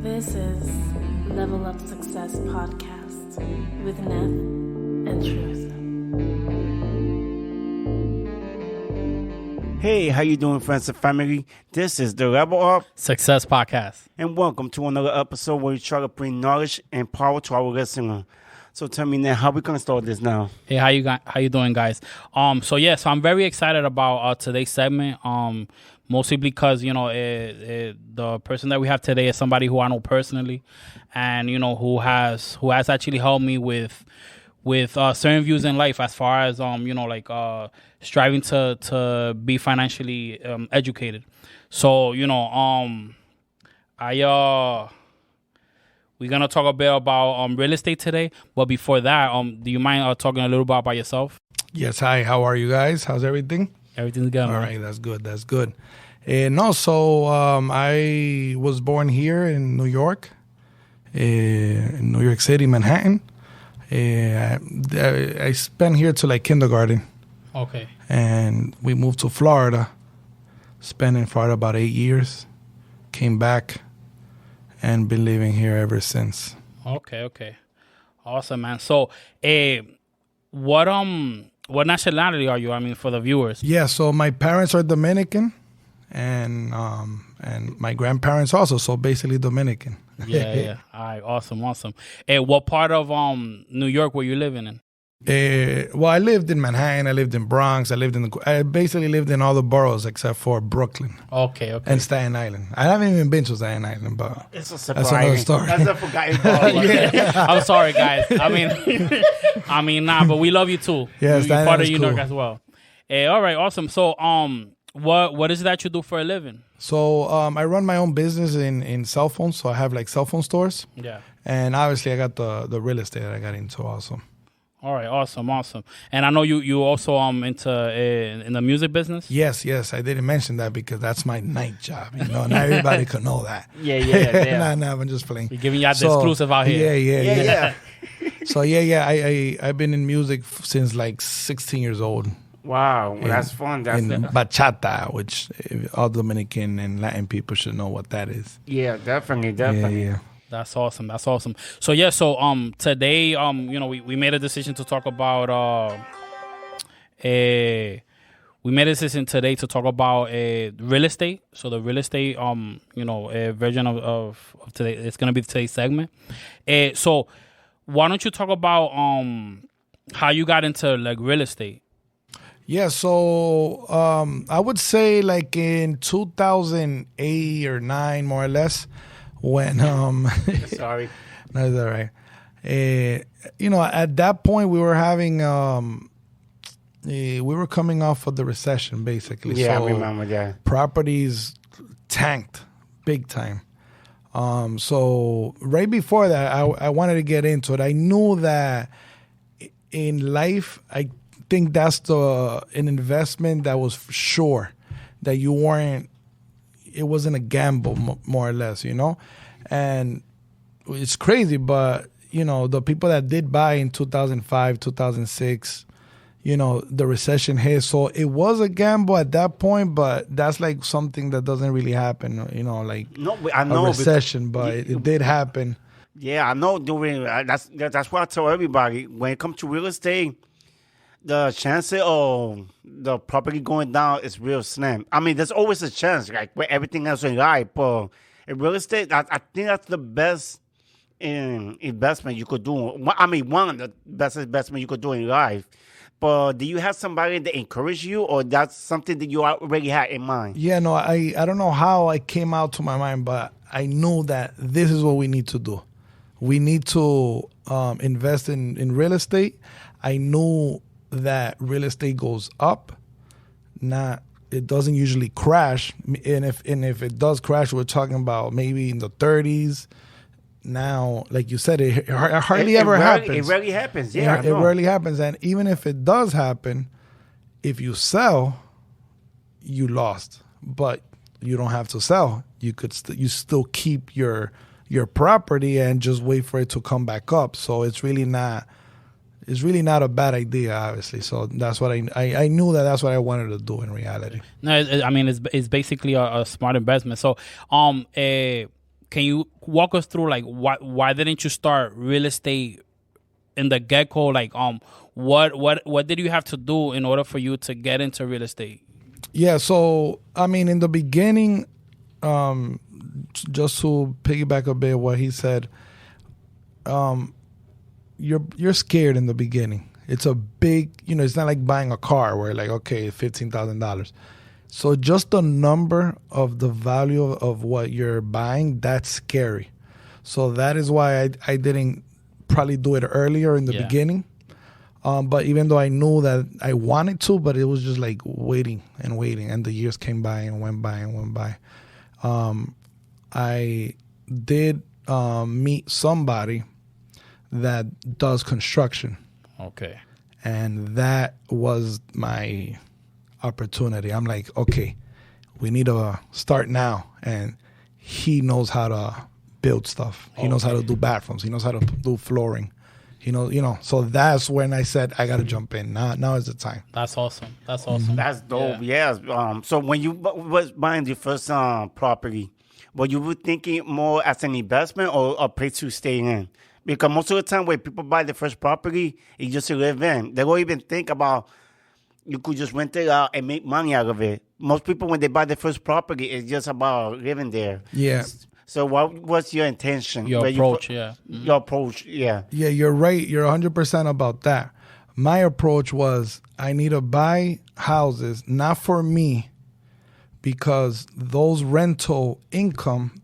This is Level Up Success Podcast with Neff and Truth. Hey, how you doing, friends and family? This is the Level Up Success Podcast. and welcome to another episode where we try to bring knowledge and power to our listener. So tell me now, how we gonna start this now? Hey, how you doing, guys? So I'm very excited about today's segment. Mostly because the person that we have today is somebody who I know personally, and who has actually helped me with certain views in life as far as striving to be financially educated. So we're gonna talk a bit about real estate today, but before that, do you mind talking a little bit about yourself? Yes, hi. How are you guys? How's everything? Everything's good. All right, that's good. That's good. I was born here in New York, in New York City, Manhattan. I spent here till like kindergarten. Okay. And we moved to Florida. Spent in Florida about 8 years. Came back and been living here ever since. Okay. Awesome, man. So, what nationality are you? I mean, for the viewers. Yeah, so my parents are Dominican, and my grandparents also. So basically Dominican. Yeah. All right, awesome. What part of New York were you living in? Well, I lived in Manhattan. I lived in Bronx. I basically lived in all the boroughs except for Brooklyn. Okay. And Staten Island. I haven't even been to Staten Island, but It's a that's another story. That's a forgotten part. I'm sorry, guys. I mean, but we love you too. Yeah, you're Staten part of Island's New York cool. as well. All right, awesome. So, what is it that you do for a living? So I run my own business in cell phones. So I have like cell phone stores. Yeah. And obviously I got the real estate that I got into also. All right, awesome. And I know you also into in the music business. Yes. I didn't mention that because that's my night job. Not everybody could know that. Yeah. No, I'm just playing. We're giving y'all the exclusive out here. Yeah. So I've been in music since like 16 years old. Wow, that's fun. In bachata, which all Dominican and Latin people should know what that is. Yeah, definitely. Yeah. That's awesome. So today we made a decision to talk about real estate. So the real estate version of today, it's gonna be today's segment. So why don't you talk about how you got into like real estate? Yeah, so I would say like in 2008 or 9, more or less, when Sorry. no, it's all right. At that point we were having we were coming off of the recession basically. Yeah, so I remember that. properties tanked big time. So right before that, I wanted to get into it. I knew that in life, I think that's an investment that was sure, that you weren't. It wasn't a gamble, more or less, and it's crazy. But the people that did buy in 2005, 2006, the recession hit. So it was a gamble at that point, but that's like something that doesn't really happen. Like No, I know a recession, but it did happen. Yeah, I know. That's why I tell everybody when it comes to real estate, the chances of the property going down is real slim. I mean, there's always a chance, like with everything else in life. But in real estate, I think that's the best investment you could do. I mean, one of the best investment you could do in life. But do you have somebody that encourage you, or that's something that you already had in mind? Yeah, no, I don't know how it came out to my mind, but I knew that this is what we need to do. We need to invest in real estate. I knew that real estate goes up, it doesn't usually crash. And if it does crash, we're talking about maybe in the 30s. Now, like you said, it hardly ever happens. It rarely happens. Yeah, it rarely happens. And even if it does happen, if you sell, you lost. But you don't have to sell. You still keep your property and just wait for it to come back up. So it's really not a bad idea, obviously. So that's what I knew that's what I wanted to do in reality. No, I mean it's basically a smart investment. So can you walk us through like why didn't you start real estate in the get-go? Like what did you have to do in order for you to get into real estate? Yeah, so I mean, in the beginning, just to piggyback a bit what he said, you're scared in the beginning. It's a big, it's not like buying a car where like, okay, $15,000. So just the number of the value of what you're buying, that's scary. So that is why I didn't probably do it earlier in the beginning. But even though I knew that I wanted to, but it was just like waiting, and the years came by and went by. I did meet somebody that does construction. Okay. And that was my opportunity. I'm like, okay, we need to start now. And he knows how to build stuff. He knows how to do bathrooms. He knows how to do flooring. So that's when I said I got to jump in. Now is the time. That's awesome. That's dope. Yeah. So when you was buying your first property, were you thinking more as an investment or a place to stay in? Because most of the time when people buy the first property, it's just to live in. They don't even think about you could just rent it out and make money out of it. Most people, when they buy the first property, it's just about living there. Yeah. So what was your intention? Your approach, yeah. Your approach, yeah. Yeah, you're right. You're 100% about that. My approach was I need to buy houses, not for me, because those rental income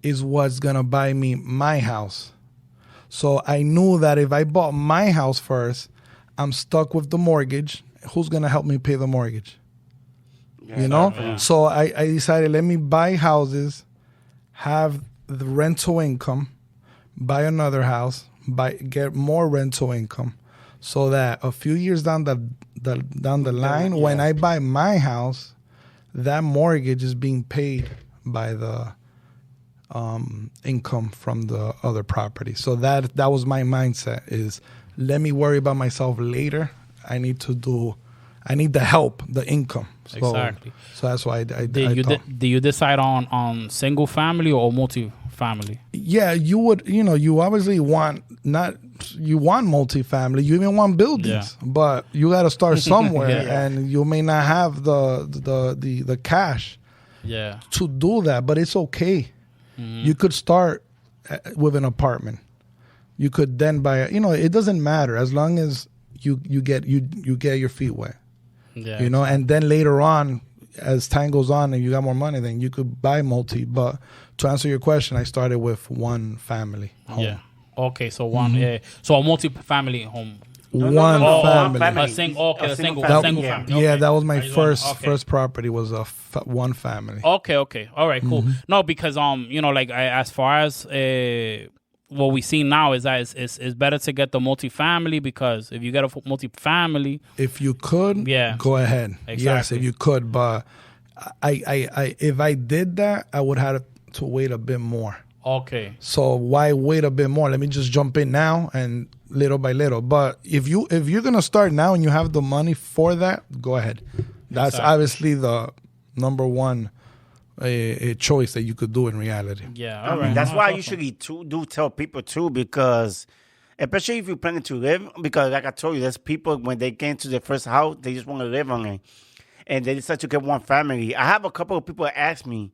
is what's going to buy me my house. So I knew that if I bought my house first, I'm stuck with the mortgage. Who's going to help me pay the mortgage? Yeah. So I decided, let me buy houses, have the rental income, buy another house, get more rental income, so that a few years down the line, when I buy my house, that mortgage is being paid by the income from the other property. So that was my mindset, is let me worry about myself later. I need the help, the income. So, Exactly. So that's why I did you decide on single family or multi-family? Yeah, you would, you obviously want multifamily, you even want buildings, but you got to start somewhere, and you may not have the cash to do that, but it's okay. You could start with an apartment. You could then buy, it doesn't matter as long as you get your feet wet. Yeah. And then later on, as time goes on and you got more money, then you could buy multi. But to answer your question, I started with one family home. Yeah. Okay, so one, so a multi-family home. One family. A single family. Yeah, Okay. that was my first property, was one family. Okay. All right, cool. No, because as far as what we see now is that it's better to get the multifamily, because if you get a multifamily, if you could, go ahead. Exactly. Yes, if you could, but I if I did that, I would have to wait a bit more. Okay. So why wait a bit more? Let me just jump in now and little by little. But if you're gonna start now and you have the money for that, go ahead. That's obviously the number one a choice that you could do in reality. Yeah, I mean, that's why I usually do tell people too, because especially if you're planning to live, because like I told you, there's people when they get into their first house, they just want to live on it, and they decide to get one family. I have a couple of people ask me,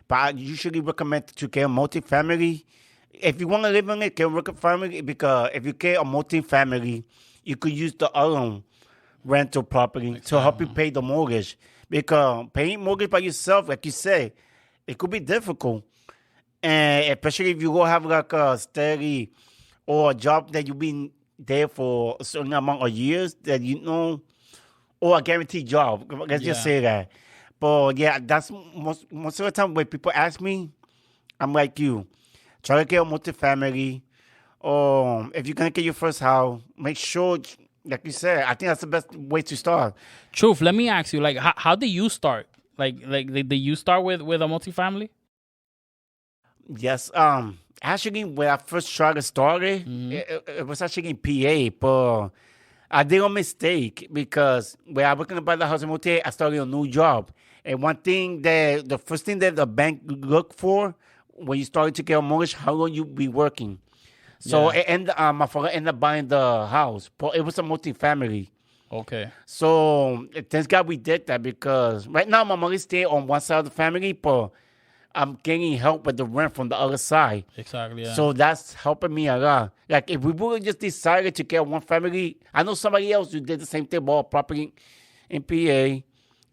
but I usually recommend to get a multi-family. If you want to live on it, get a family, because if you get a multi-family, you could use the other rental property to help you pay the mortgage. Because paying mortgage by yourself, like you say, it could be difficult. And especially if you go have like a steady or a job that you've been there for a certain amount of years that or a guaranteed job. Let's just say that. But yeah, that's most of the time when people ask me, I'm like you. Try to get a multifamily. Or if you're going to get your first house, make sure, like you said, I think that's the best way to start. Truth, let me ask you, like, how did you start? Like did you start with a multifamily? Yes. Actually, when I first tried to start it, it was actually in PA, but I did a mistake because when I was going to buy the house in Monte, I started a new job. And the first thing that the bank looked for when you started to get a mortgage, how long you be working. So my father ended up buying the house, but it was a multi-family. Okay. So thank God we did that, because right now my money stay on one side of the family, but I'm getting help with the rent from the other side. Exactly. Yeah. So that's helping me a lot. Like if we would have just decided to get one family, I know somebody else who did the same thing, bought a property in PA,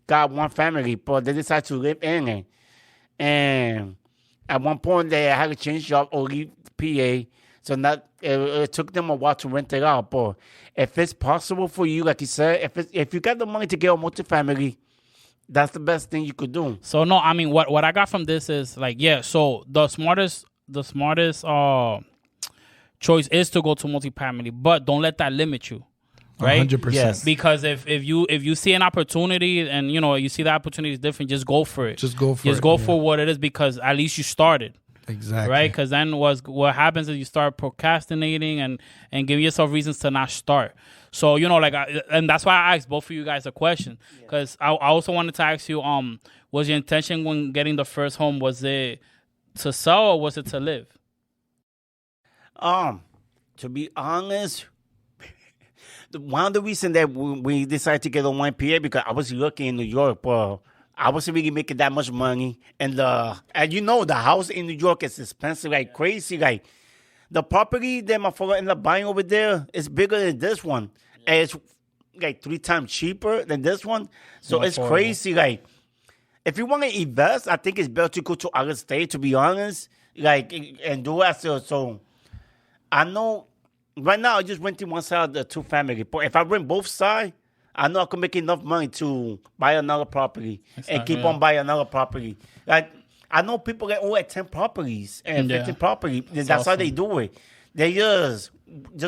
got one family, but they decided to live in it. And at one point they had to change job or leave PA. So it took them a while to rent it out. But if it's possible for you, like you said, if you got the money to get a multifamily, that's the best thing you could do. So no, I mean what I got from this is like, yeah, so the smartest choice is to go to multifamily, but don't let that limit you. Right? 100%. Yes. Because if you see an opportunity and you see the opportunity is different, just go for it. Just go for it. Just go for what it is, because at least you started. Exactly. Right? Because then what happens is you start procrastinating and giving yourself reasons to not start. So, and that's why I asked both of you guys a question. Because I also wanted to ask you, was your intention when getting the first home, was it to sell or was it to live? To be honest, one of the reasons that we decided to get on one PA, because I was looking in New York, but I wasn't really making that much money. And the house in New York is expensive like crazy. Like the property that my father ended up buying over there is bigger than this one. And it's like 3 times cheaper than this one. So More it's affordable. crazy. Like if you want to invest, I think it's better to go to other state, to be honest. Like, and do it. So I know right now I just renting one side of the 2 family. But if I rent both sides, I know I can make enough money to buy another property and keep on buying another property. Like I know people that own 10 properties and 15 properties. That's awesome. how they do it. They just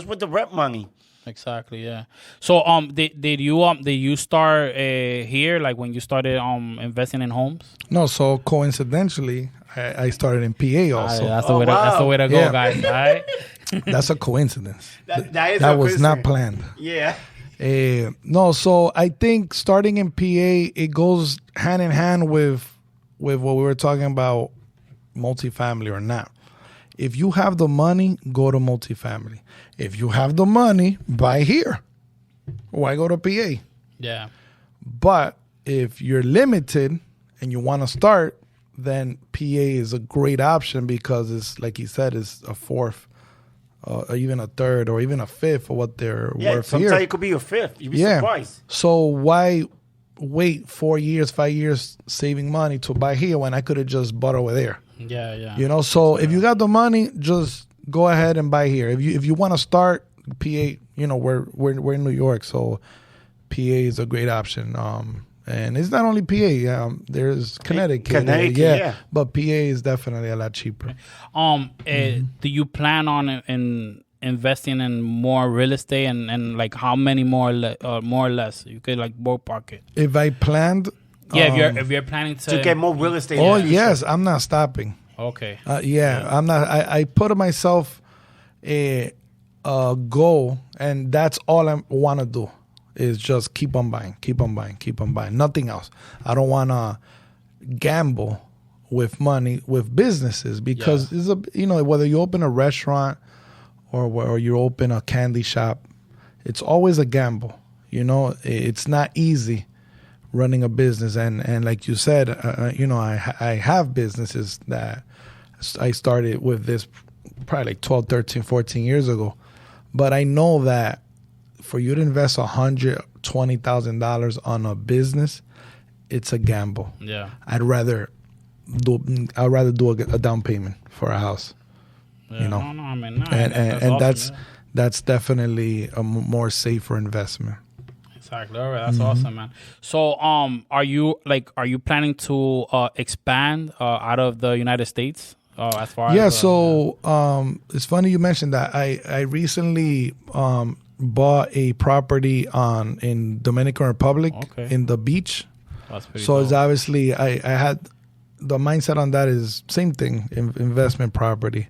with the rent money. Exactly, yeah. So did you start here, like when you started investing in homes? No, so coincidentally, I started in PA also. That's the way to go, Yeah. guys. All right. That's a coincidence. That was not planned. Yeah. No, so I think starting in PA, it goes hand in hand with what we were talking about, multifamily or not. If you have the money, go to multifamily. If you have the money, buy here. Why go to PA? Yeah. But if you're limited and you want to start, then PA is a great option, because it's, like he said, it's a fourth, even a third, or even a fifth of what they're worth sometimes here. it could be a fifth. You'd be surprised. So why wait 4 years, 5 years saving money to buy here when I could have just bought over there? Yeah. So if you got the money, just go ahead and buy here. If you want to start PA, we're in New York, so PA is a great option. And it's not only PA. There's Connecticut. Yeah. But PA is definitely a lot cheaper. Do you plan on in investing in more real estate and like how many more or less? You could like ballpark it. If I planned, if you're planning to get more real estate. oh yes, I'm not stopping. Okay. I'm not. I put myself a goal, and that's all I want to do. Is just keep on buying. Nothing else. I don't want to gamble with money with businesses, because it's whether you open a restaurant or you open a candy shop, it's always a gamble. It's not easy running a business, and like you said, I have businesses that I started with this probably like 12, 13, 14 years ago, but I know that for you to invest $120,000 on a business, it's a gamble. Yeah. I'd rather do a down payment for a house. Yeah, no, I mean, and awesome, that's definitely a more safer investment. Exactly. All right, that's awesome, man. So, are you planning to expand out of the United States as far as? So it's funny you mentioned that. I recently bought a property in Dominican Republic in the beach. That's pretty So dope. it's obviously I had the mindset on that is same thing, investment property.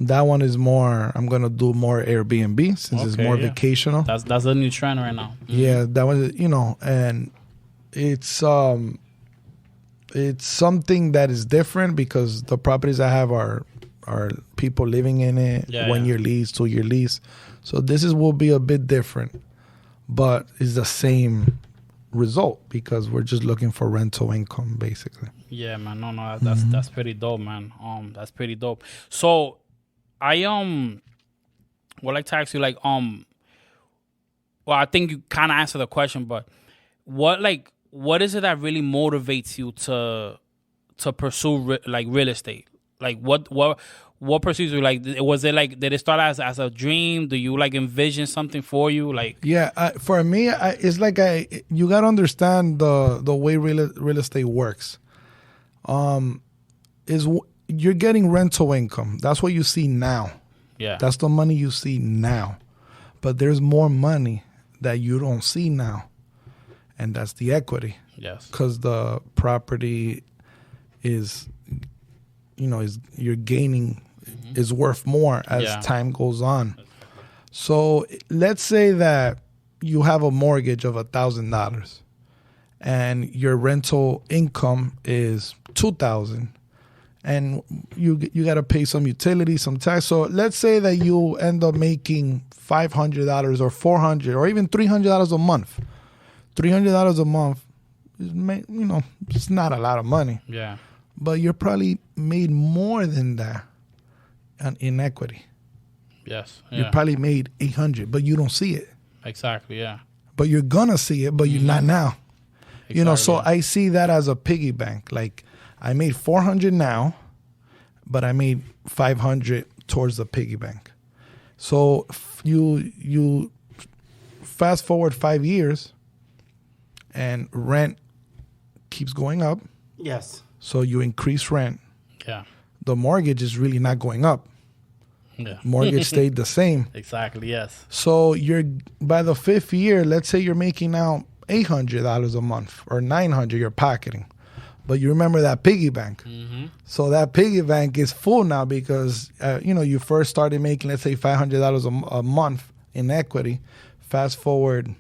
That one is more, I'm going to do more Airbnb since it's more vacational. That's the new trend right now. Yeah, that was, and it's It's something that is different because the properties I have are people living in it, 1 year lease, 2 year lease. So will be a bit different, but it's the same result because we're just looking for rental income basically. Yeah, man. No, that's pretty dope, man. That's pretty dope. So I would like to ask you well, I think you kind of answered the question, but what is it that really motivates you to pursue real estate? Like what pursues you? Like, was it did it start as a dream? Do you envision something for you? For me, it's you got to understand the way real estate works. Is you're getting rental income. That's what you see now. Yeah, that's the money you see now. But there's more money that you don't see now, and that's the equity. Yes, because the property is you're gaining is worth more as time goes on. So let's say that you have a mortgage of $1,000 and your rental income is $2,000 and you got to pay some utilities, some tax. So let's say that you end up making $500 or $400 or even $300 a month. $300 a month is, it's not a lot of money. Yeah. But you're probably made more than that in equity. Yes. Yeah. You probably made $800, but you don't see it. Exactly, yeah. But you're going to see it, but you're not now. Exactly, so I see that as a piggy bank. Like, I made $400 now, but I made $500 towards the piggy bank. So you fast forward 5 years, and rent keeps going up. Yes. So you increase rent. Yeah. The mortgage is really not going up. Yeah. Mortgage stayed the same. Exactly, yes. So by the 5th year, let's say you're making now $800 a month or $900 you're pocketing. But you remember that piggy bank. Mm-hmm. So that piggy bank is full now because, you first started making, let's say, $500 a month in equity. Fast forward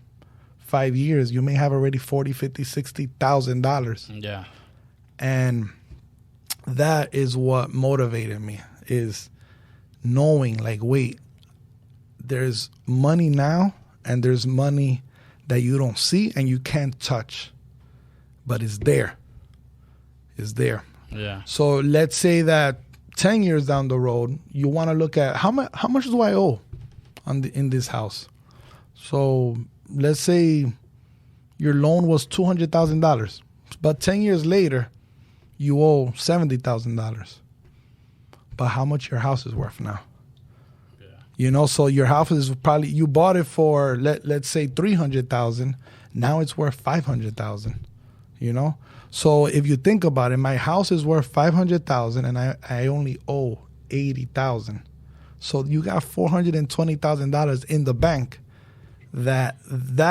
5 years, you may have already $40,000, $50,000, $60,000. Yeah. And that is what motivated me, is knowing, wait, there's money now and there's money that you don't see and you can't touch, but it's there. It's there. Yeah. So let's say that 10 years down the road, you want to look at how much do I owe in this house? So let's say your loan was $200,000, but 10 years later, you owe $70,000. But how much your house is worth now? Yeah. So your house is probably, you bought it for let's say $300,000. Now it's worth $500,000. So if you think about it, my house is worth $500,000 and I only owe $80,000. So you got $420,000 in the bank. That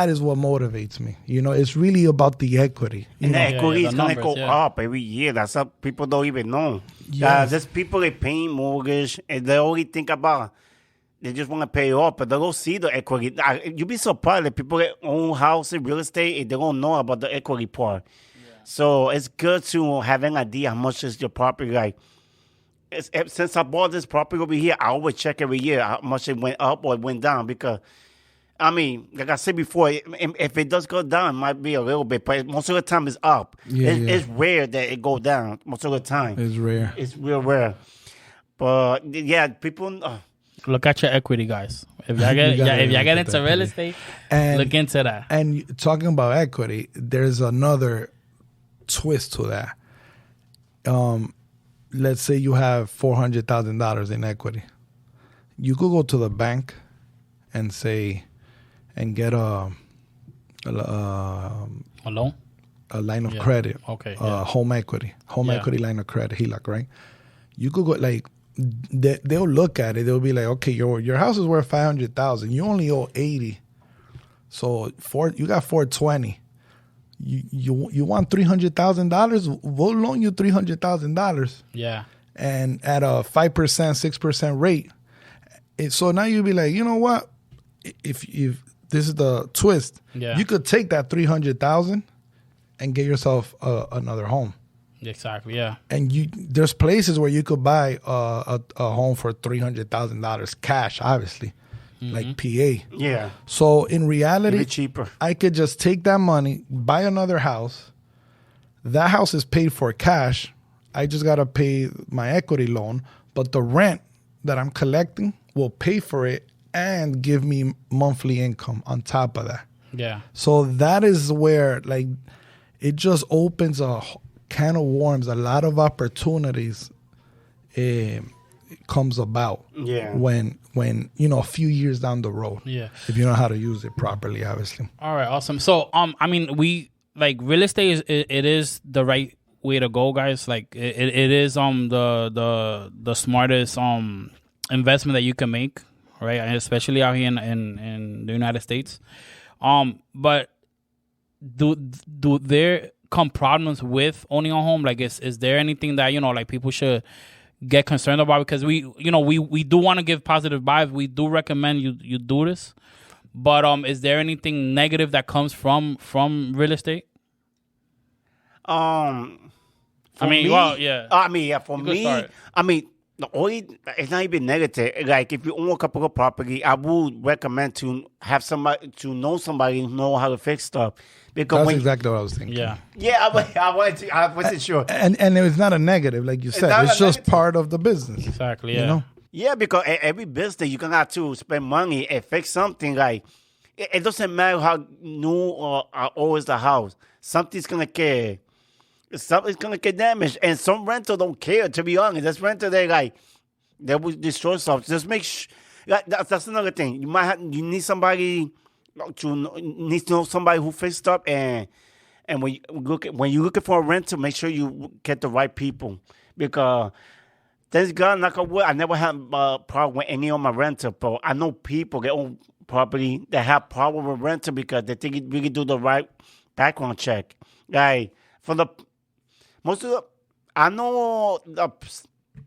is what motivates me. It's really about the equity. And the equity is going to go up every year. That's what people don't even know. Yes. There's people that paying mortgage and they only think about, they just want to pay off, but they don't see the equity. You'd be surprised that people that own house in real estate and they don't know about the equity part. Yeah. So it's good to have an idea how much is your property like. Since I bought this property over here, I always check every year how much it went up or it went down because like I said before, if it does go down, it might be a little bit, but most of the time it's up. It's rare that it go down most of the time. It's rare. It's real rare. But, yeah, people... Look at your equity, guys. If y'all get into real estate, look into that. And talking about equity, there's another twist to that. Let's say you have $400,000 in equity. You could go to the bank and say... and get a loan, a line of credit, home equity line of credit, HELOC, right? You could go they'll look at it. They'll be like, okay, your house is worth $500,000. You only owe $80,000, so you got $420,000. You want $300,000? We'll loan you $300,000. Yeah, and at a 5%, 6% rate. So now you'll be like, you know what? If this is the twist, you could take that $300,000 and get yourself another home. Exactly. Yeah. And there's places where you could buy a home for $300,000 cash, obviously, like PA. Yeah. So in reality, Maybe cheaper. I could just take that money, buy another house. That house is paid for cash. I just got to pay my equity loan, but the rent that I'm collecting will pay for it and give me monthly income on top of that. Yeah. So that is where, like, it just opens a can of worms. A lot of opportunities comes about. Yeah. When a few years down the road. Yeah. If you know how to use it properly, obviously. All right. Awesome. So, I mean, we like real estate it is the right way to go, guys. Like it is the smartest investment that you can make, right? And especially out here in the United States. But do there come problems with owning a home? Like, is there anything that like people should get concerned about? Because we do want to give positive vibes. We do recommend you do this. But is there anything negative that comes from real estate? For I mean, me, well, yeah. For You could me, start. the only, it's not even negative. Like, if you own a couple of property, I would recommend to have somebody, to know somebody who know how to fix stuff. Because That's when, exactly what I was thinking. Yeah. yeah, I wasn't sure. And it's not a negative, like you said. not It's a just negative. part of the business. Exactly. Yeah. You know? Yeah, because every business you're gonna have to spend money and fix something. Like, it doesn't matter how new or old is the house. Something's gonna get damaged, and some rental don't care. To be honest, this rental they will destroy stuff. Just make sure. That's another thing. You need somebody to know somebody who fixed up, and when you're looking for a rental, make sure you get the right people, because. Thank God, knock on wood, I never had a problem with any of my rental, but I know people that own property that have problem with rental because they think we can do the right background check. Like, I know not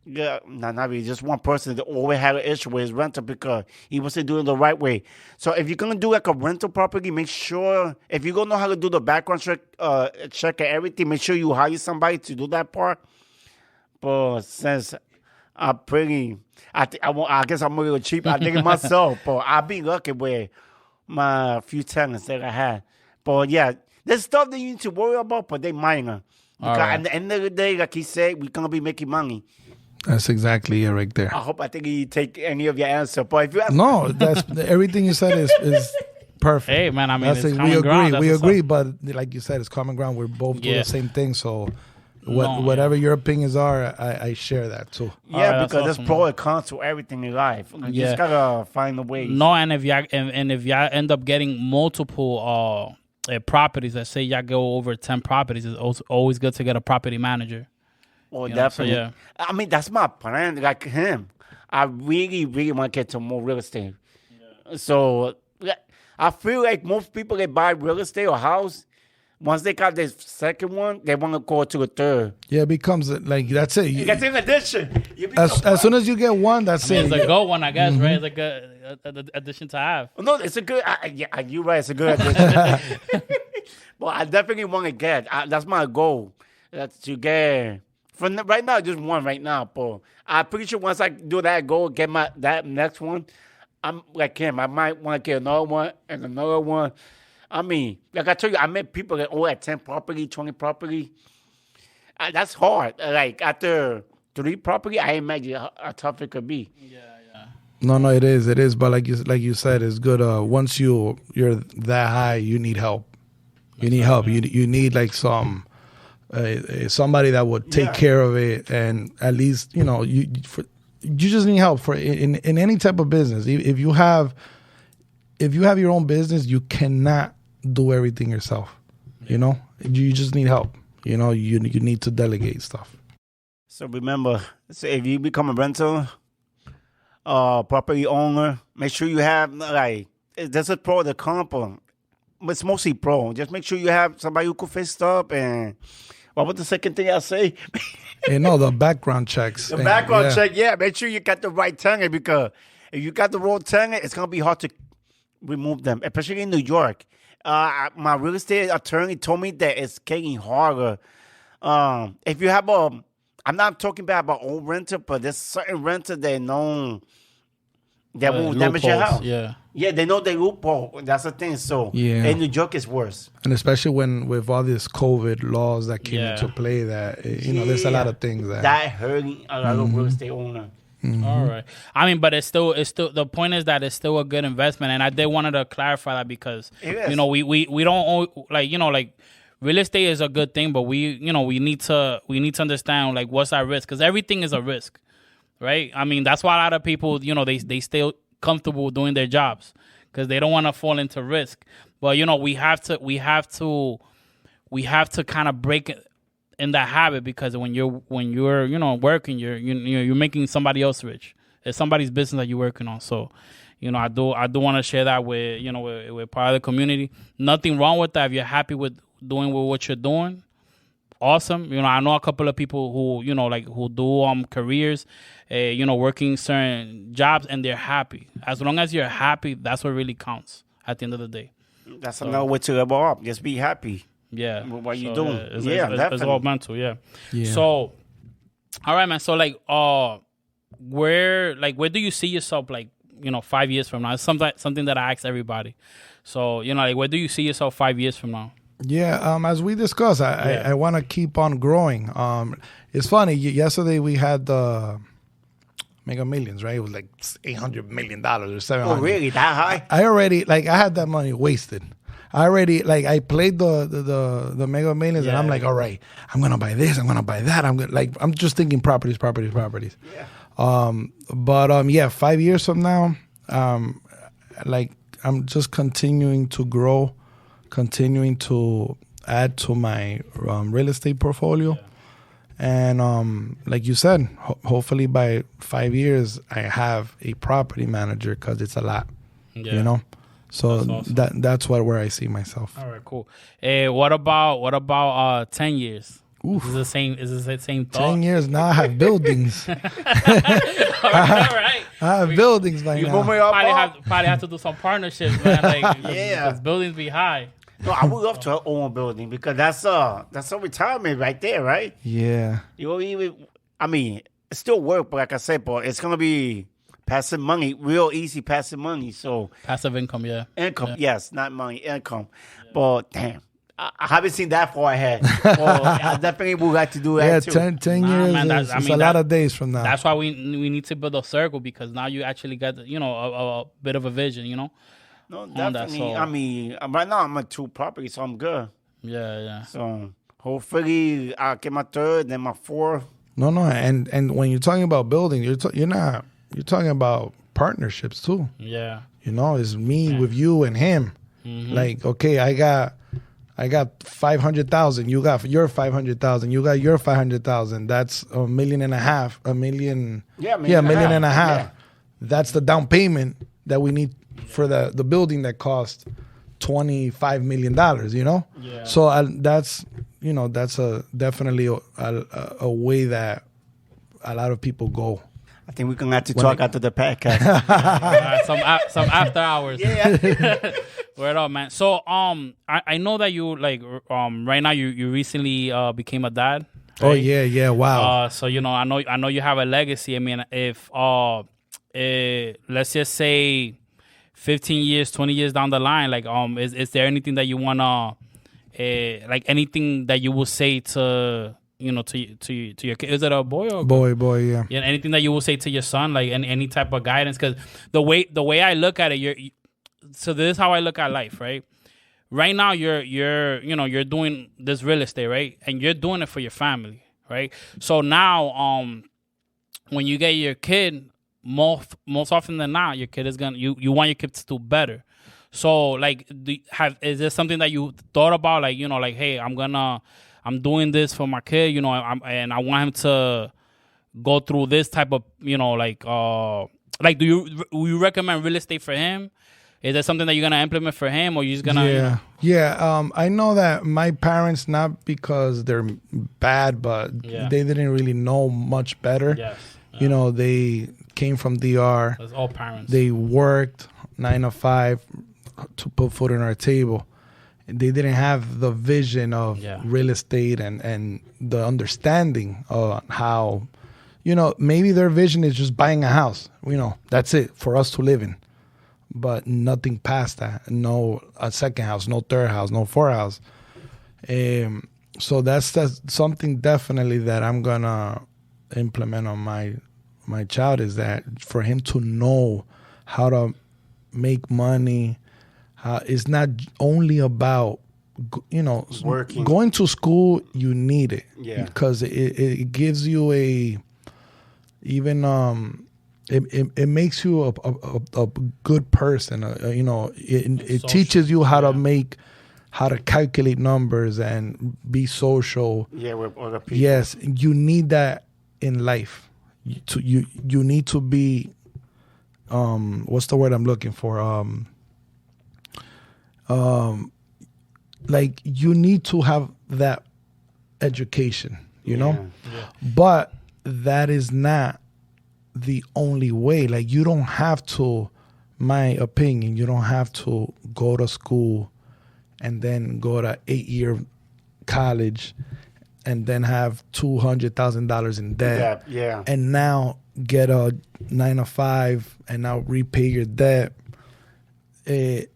really, just one person that always had an issue with his rental because he wasn't doing it the right way. So if you're gonna do like a rental property, make sure, if you're gonna know how to do the background check and everything, make sure you hire somebody to do that part. But since I guess I'm a little cheap. I think it myself, but I've been lucky with my few tenants that I had. But yeah, there's stuff that you need to worry about, but they minor. Because right. at the end of the day, like he said, we're gonna be making money. That's exactly it right there. I think you take any of your answer. But if you have No, that's everything you said is perfect. Hey, man, I mean, That's it's it. common We ground. agree. That's We what's agree, up. but like you said, it's common ground. We're both doing Yeah. the same thing. So No, whatever your opinions are, I share that too. yeah, Alright, that's because awesome, there's pro and cons to everything in life. You Yeah. just gotta find a way. No, and if y'all end up getting multiple properties, let's say y'all go over 10 properties, it's also always good to get a property manager. Oh, You know, so, definitely. yeah. I mean, that's my plan. Like him, I really, really want to get to more real estate. So I feel like most people that buy real estate or house, once they got their second one, they want to go to a third. Yeah, it becomes like that's it. That's in addition. You become As soon as you get one, that's It's it. a good one, I guess, right? It's a good addition to have. No, it's a good. Yeah, you're right. It's a good addition. But I definitely want to get. That's my goal. That's to get. Right now, just one right now. But I'm pretty sure once I do that goal, get that next one, I'm like him. I might want to get another one and another one. I mean, like I told you, I met people that own at 10 property, 20 property. That's hard. Like after 3 property, I imagine how tough it could be. No, it is. But like you said, it's good. Once you're that high, you need help. You need help. You need like somebody that would take care of it, and at least you just need help for in any type of business. If you have your own business, you cannot do everything yourself. You just need help. You need to delegate stuff. So remember, if you become a rental property owner, make sure you have there's a pro, the con. It's mostly pro. Just make sure you have somebody who can fix up. And what was the second thing I say? The background checks. The background check, yeah. Make sure you got the right tenant, because if you got the wrong tenant, it's gonna be hard to remove them, especially in New York. My real estate attorney told me that it's getting harder if you have a, I'm not talking about old renter, but there's certain renter they know that won't damage your loopholes, house. yeah. Yeah, they know they loophole. That's the thing. So Yeah. in New York, it's worse. And especially when with all these COVID laws that came Yeah. into play, that there's a lot of things that hurting a lot of real estate owner. All right. I mean, but it's still the point is that it's still a good investment, and I did wanted to clarify that because It is. we don't like real estate is a good thing, but we need to understand like what's our risk, because everything is a risk, right? I mean, that's why a lot of people they stay comfortable doing their jobs because they don't want to fall into risk. But we have to kind of break it in that habit, because when you're working, you're making somebody else rich. It's somebody's business that you're working on. So, I do want to share that with with part of the community. Nothing wrong with that if you're happy with doing what you're doing. Awesome. I know a couple of people who who do careers, working certain jobs, and they're happy. As long as you're happy, that's what really counts at the end of the day. That's another way to level up. Just be happy. Yeah. With what you're So, doing. It's Definitely. all mental. Yeah. Yeah. So, all right, man. So where do you see yourself 5 years from now? It's something that I ask everybody. So, where do you see yourself 5 years from now? Yeah, as we discussed, I want to keep on growing. It's funny. Yesterday we had the Mega Millions, right? It was like $800 million or $700. Oh, really? That high? I already I had that money wasted. I played the Mega Millions, and I'm like, all right, I'm gonna buy this, I'm gonna buy that. I'm just thinking properties. Yeah. But 5 years from now, I'm just continuing to grow, continuing to add to my real estate portfolio. And like you said, hopefully by 5 years, I have a property manager, because it's a lot, So That's awesome. that's where I see myself. All right, cool. What about 10 years? Oof. Is this the same thought? 10 years now, I have buildings. All right. I have buildings by You now. move me up. Probably have to do some partnerships, man. Yeah. Because buildings be high. No, I would love to own a building, because that's a retirement right there, right? Yeah. You don't even. I mean, it's still work, but like I said, but it's gonna be passive money, real easy passive money. So Passive income, yeah. income, yes, not money, income. But damn, I haven't seen that far ahead. Well, I definitely would like to do that Yeah, too. 10 Nah, years man, is a lot of days from now. That's why we need to build a circle, because now you actually got a bit of a vision, No, that, definitely. so- I mean, right now I'm at 2 properties, so I'm good. Yeah. So hopefully I'll get my 3rd, then my 4th. No, and when you're talking about building, you're talking about partnerships too. Yeah. It's me with you and him. Mm-hmm. Like, okay, I got 500,000. You got your 500,000. You got your 500,000. That's $1.5 million. $1 million. Yeah, $1.5 million. Yeah. That's the down payment that we need for the building that cost $25 million. Yeah. So that's definitely a way that a lot of people go. I think we're gonna have to talk after the podcast. Some after hours. Yeah. Word up, man. So I know that you right now you recently became a dad. Oh right? yeah, wow. So I know you have a legacy. I mean, if let's just say 15 years, 20 years down the line, is there anything that you wanna anything that you will say to to your kid? Is it a boy or boy, yeah. Yeah, anything that you will say to your son, like any type of guidance? Because the way I look at it, so this is how I look at life, right? Right now, you're doing this real estate, right? And you're doing it for your family, right? So now, when you get your kid, most often than not, your kid is you want your kid to do better. So is there something that you thought about, hey, I'm doing this for my kid, and I want him to go through this type of, do you recommend real estate for him? Is that something that you're gonna implement for him, or you're just gonna? Yeah. I know that my parents, not because they're bad, but they didn't really know much better. Yes. They came from DR. That's all parents. They worked 9 to 5 to put food on our table. They didn't have the vision of Yeah. real estate and the understanding of how, maybe their vision is just buying a house. That's it for us to live in. But nothing past that. No a second house, no third house, no fourth house. So that's something definitely that I'm gonna implement on my child, is that for him to know how to make money. It's not only about Working. going to school. You need it, because it gives you it makes you a good person. It teaches you how to calculate numbers and be social. Yeah, with other people. Yes, you need that in life. You need to be what's the word I'm looking for? Like you need to have that education, but that is not the only way. Like you don't have to, my opinion, you don't have to go to school and then go to 8-year college and then have $200,000 in debt. Yeah. And now get a 9-to-5 and now repay your debt.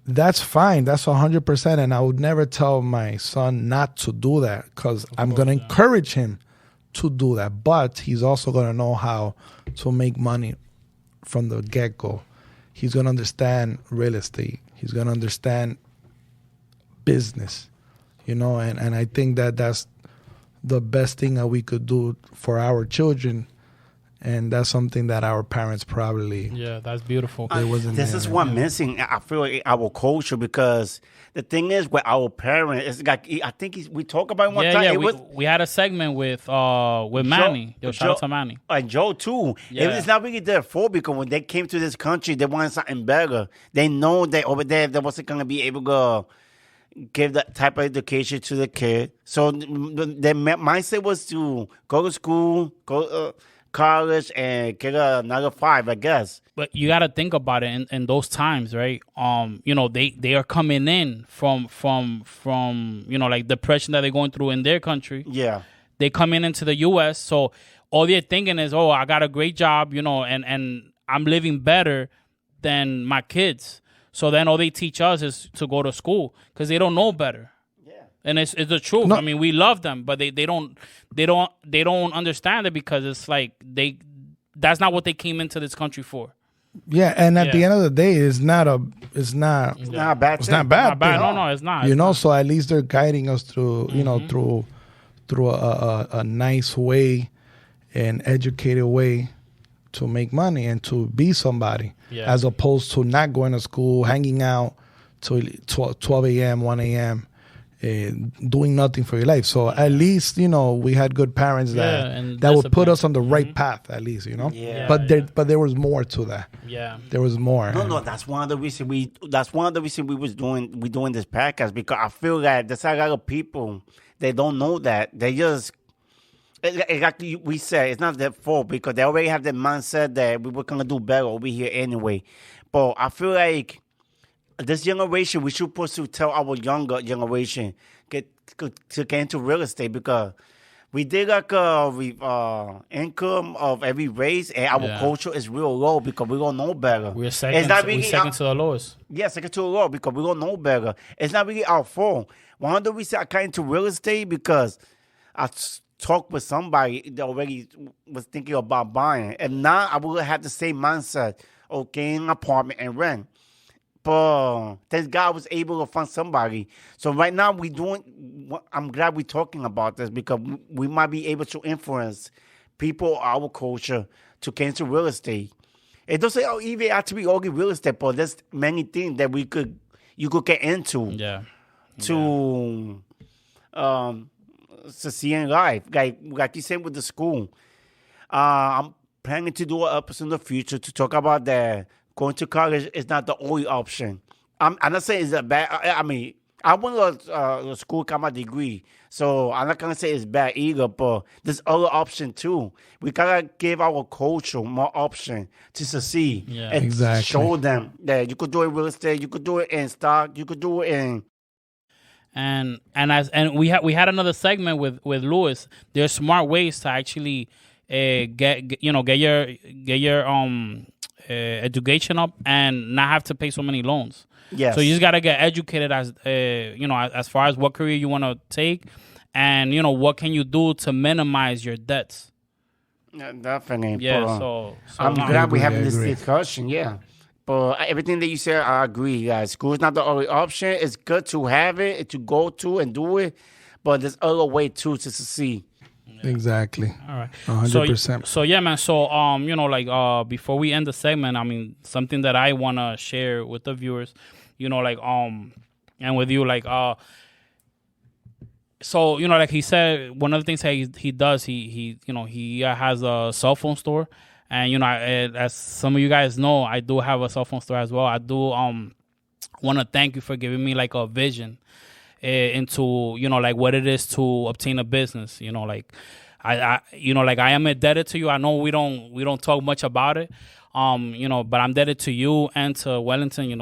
That's fine. That's 100%. And I would never tell my son not to do that, because I'm going to encourage him to do that. But he's also going to know how to make money from the get-go. He's going to understand real estate. He's going to understand business, and I think that that's the best thing that we could do for our children. And that's something that our parents probably... Yeah, that's beautiful. This is what missing, I feel, like, our culture, because the thing is with our parents, it's like, I think we talked about it one time. Yeah, we had a segment with Manny. Shout out to Manny. And Joe, too. Yeah. It's not really their fault, because when they came to this country, they wanted something better. They know that over there, they wasn't going to be able to give that type of education to the kid. So their mindset was to go to school, go... college, and get another 5, I guess. But you got to think about it in those times, right? They are coming in from like depression that they're going through in their country. Yeah, they come into the U.S. So all they're thinking is, oh, I got a great job, and I'm living better than my kids. So then all they teach us is to go to school because they don't know better. And it's the truth. No. I mean, we love them, but they don't understand it, because it's like that's not what they came into this country for. Yeah, and at the end of the day, it's not a bad thing. It's not bad. No, it's not. So at least they're guiding us through, through a nice way, an educated way to make money and to be somebody, as opposed to not going to school, hanging out till 12 a.m., 1 a.m., doing nothing for your life. So at least, we had good parents that would put us on the right path, at least, But there was more to that. Yeah, there was more. No, that's one of the reasons we was doing this podcast, because I feel that there's a lot of people, they don't know that. They just, exactly, we said it's not their fault, because they already have the mindset that we were gonna do better over here anyway. But I feel like this generation, we should supposed to tell our younger generation to get into real estate, because we did like income of every race, and our culture is real low because we don't know better. We're second to the lowest. Yeah, second to the low because we don't know better. It's not really our fault. One of the reasons I got into real estate, because I talked with somebody that already was thinking about buying. If not, I would have the same mindset of getting an apartment and rent. But thank God I was able to find somebody. So right now I'm glad we're talking about this, because we might be able to influence people, our culture, to get into real estate. It doesn't even have to be only real estate, but there's many things that you could get into. Yeah. To succeed in life. Like you said with the school. I'm planning to do an episode in the future to talk about that. Going to college is not the only option. I'm not saying it's a bad. I mean, I went to school, got my degree, so I'm not gonna say it's bad either. But there's other option too. We gotta give our culture more option to succeed, and show them that you could do it in real estate, you could do it in stock, you could do it in And we had another segment with Lewis. There's smart ways to actually get your education up and not have to pay so many loans. Yes. So you just gotta get educated as far as what career you want to take, and what can you do to minimize your debts. Yeah, definitely. Yeah. But, So I'm glad we're I having this agree. discussion. Yeah. But everything that you said, I agree, guys. School is not the only option. It's good to have it, to go to and do it, but there's other way too to succeed. Exactly. All right. 100%. So yeah, man. So before we end the segment, I mean, something that I wanna share with the viewers, and with you, so like he said, one of the things that he does, he has a cell phone store, and as some of you guys know, I do have a cell phone store as well. I do want to thank you for giving me like a vision into what it is to obtain a business. I am indebted to you. I know we don't talk much about it, but I'm indebted to you and to Wellington.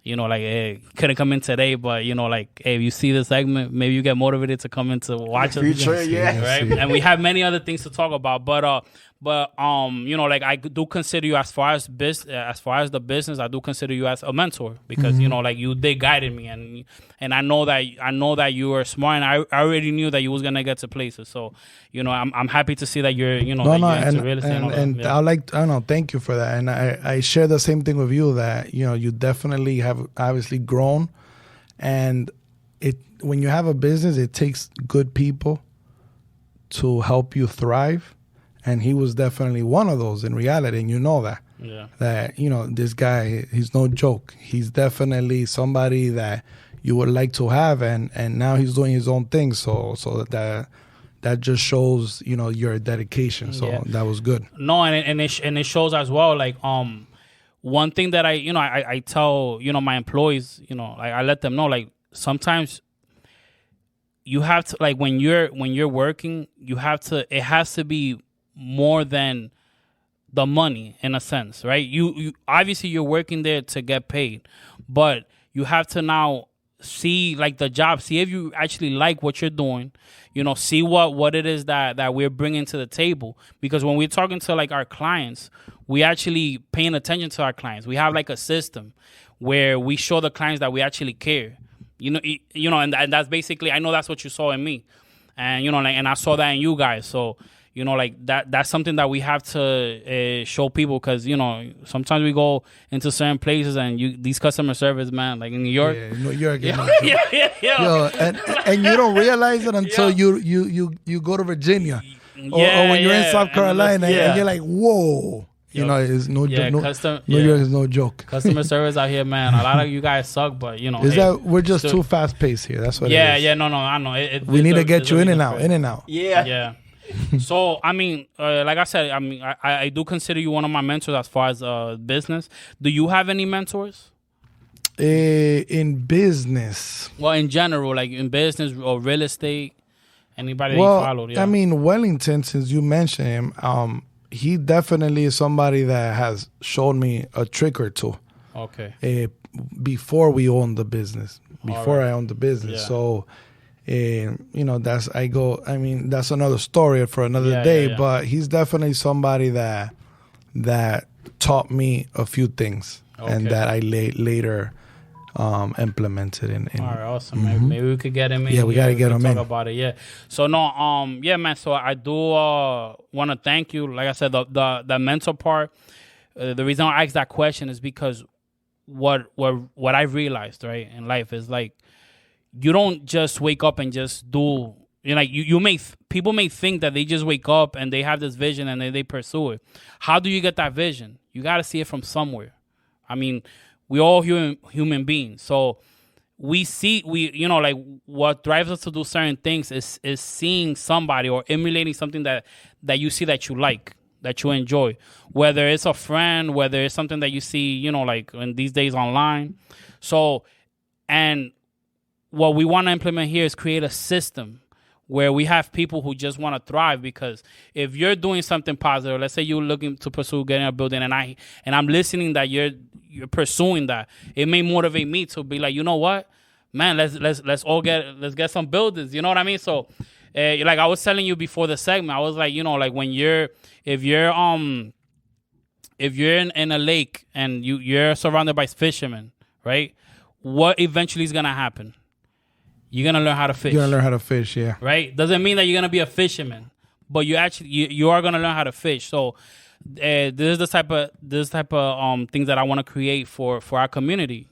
Couldn't come in today, but if you see the segment, maybe you get motivated to come in to watch us. Future, yeah. Right, and we have many other things to talk about, but I do consider you as far as the business, I do consider you as a mentor because you did guided me, and I know that you are smart, and I already knew that you was gonna get to places. So I'm happy to see that you're you're into real estate and thank you for that, and I share the same thing with you that you definitely have obviously grown, and when you have a business, it takes good people to help you thrive. And he was definitely one of those in reality, and you know that. Yeah. That, this guy, he's no joke. He's definitely somebody that you would like to have, and now he's doing his own thing. So that just shows, your dedication. So that was good. No, and it shows as well. One thing that I tell my employees, I let them know, sometimes you have to, when you're working, it has to be more than the money, in a sense, right? You obviously you're working there to get paid, but you have to now see the job, see if you actually like what you're doing, see what it is that we're bringing to the table. Because when we're talking to our clients, we actually paying attention to our clients. We have a system where we show the clients that we actually care, and that's basically, I know that's what you saw in me, and and I saw that in you guys. So that's something that we have to show people, because sometimes we go into certain places and these customer service, man, in New York. Yeah, New York. Yeah. Yo, and you don't realize it until you go to Virginia, or when you're in South Carolina, and you're like, whoa. It's no joke. New York is no joke. Customer service out here, man. A lot of you guys suck, but is that we're just too fast paced here? That's what. it is. Yeah. No, I know. We need to get you in and out. Yeah. So I mean, like I said, I do consider you one of my mentors as far as business. Do you have any mentors? In business. Well, in general, in business or real estate, anybody that you followed? Yeah. I mean, Wellington, since you mentioned him, he definitely is somebody that has shown me a trick or two. Okay. Before we owned the business, Right. I owned the business, Yeah. so. That's another story for another day. Yeah. But he's definitely somebody that taught me a few things, and that I later implemented in. All right, awesome. Maybe we could get him in. Yeah, we gotta get him in. Talk about it. Yeah. So no, yeah, man. So I do want to thank you. Like I said, the mentor part. The reason I asked that question is because what I realized, right, in life is you don't just wake up and just do. People may think that they just wake up and they have this vision and they pursue it. How do you get that vision? You got to see it from somewhere. I mean, we all human beings. So what drives us to do certain things is seeing somebody or emulating something that you see that you like, that you enjoy. Whether it's a friend, whether it's something that you see, in these days online. So, and what we want to implement here is create a system where we have people who just want to thrive. Because if you're doing something positive, let's say you're looking to pursue getting a building, and I'm listening that you're pursuing that, it may motivate me to be like, you know what, man, let's get some buildings. You know what I mean? So, like I was telling you before the segment, I was like, like if you're in a lake and you're surrounded by fishermen, right? What eventually is gonna happen? You're gonna learn how to fish. You're gonna learn how to fish, yeah. Right? Doesn't mean that you're gonna be a fisherman, but you are gonna learn how to fish. So this is the type of things that I want to create for our community.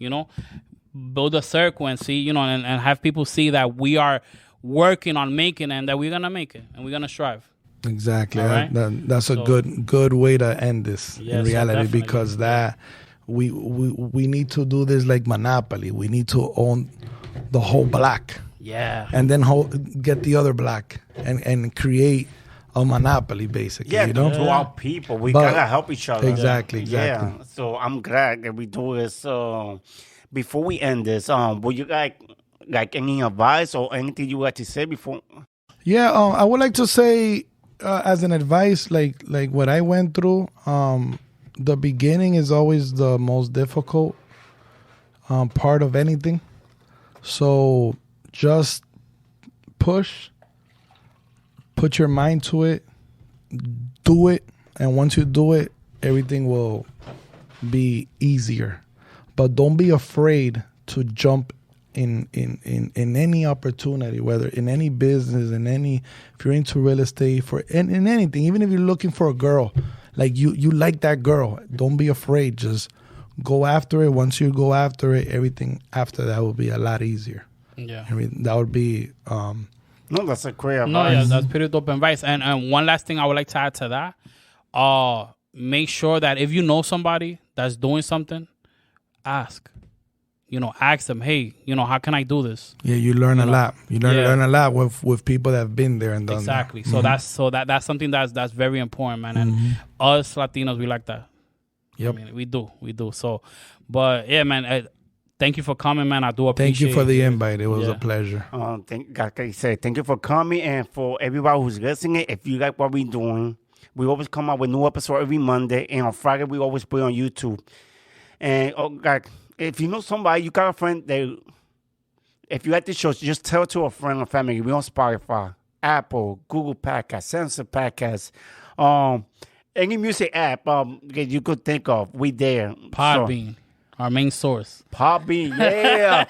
Build a circle and see, and have people see that we are working on making it and that we're gonna make it and we're gonna strive. Exactly. Right? That's a good way to end this in reality, because that we need to do this like Monopoly. We need to own the whole block. Yeah. And then get the other block and create a monopoly, basically. Yeah, to our people. We gotta help each other. Exactly. Yeah. So I'm glad that we do this. Before we end this, would you like any advice or anything you like to say before? Yeah, I would like to say as an advice, like what I went through, the beginning is always the most difficult part of anything. So just push, put your mind to it, do it, and once you do it, everything will be easier. But don't be afraid to jump in any opportunity, whether in any business, if you're into real estate, in anything, even if you're looking for a girl, like you like that girl, don't be afraid. Just go after it. Once you go after it, everything after that will be a lot easier. Yeah. I mean, that would be... No, that's a great advice. No, yeah, that's pretty dope advice. And one last thing I would like to add to that, make sure that if you know somebody that's doing something, ask. Ask them, hey, how can I do this? Yeah, you learn a lot. You learn a lot with people that have been there and done exactly. that. So that's something that's very important, man. And us Latinos, we like that. Yep. I mean, we do. So, but yeah, man. Thank you for coming, man. I do appreciate it. Thank you for the invite. It was a pleasure. Like I said, thank you for coming, and for everybody who's listening. If you like what we're doing, we always come out with new episode every Monday, and on Friday we always put it on YouTube. And if you know somebody, you got a friend that, if you like the show, just tell it to a friend or family. We're on Spotify, Apple, Google Podcasts, Sensor Podcasts, any music app that you could think of. We there. Podbean. Our main source. Podbean, yeah.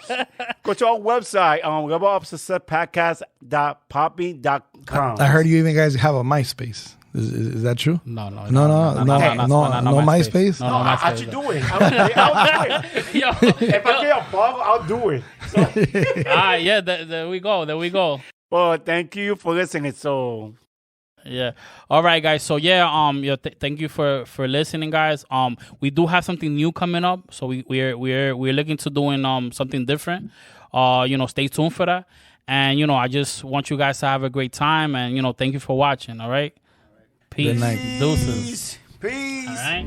Go to our website, levelupsuccesspodcast.podbean.com. I heard you even guys have a MySpace. Is that true? No MySpace? No, I should do it. I'll do it. Yo, if I get a bug, I'll do it. Yeah, there we go. Well, thank you for listening. So... Yeah. All right, guys. So thank you for listening, guys. We do have something new coming up, so we're looking to doing something different. Stay tuned for that. And I just want you guys to have a great time. And thank you for watching. All right. Peace. Good night. Deuces. Peace. All right.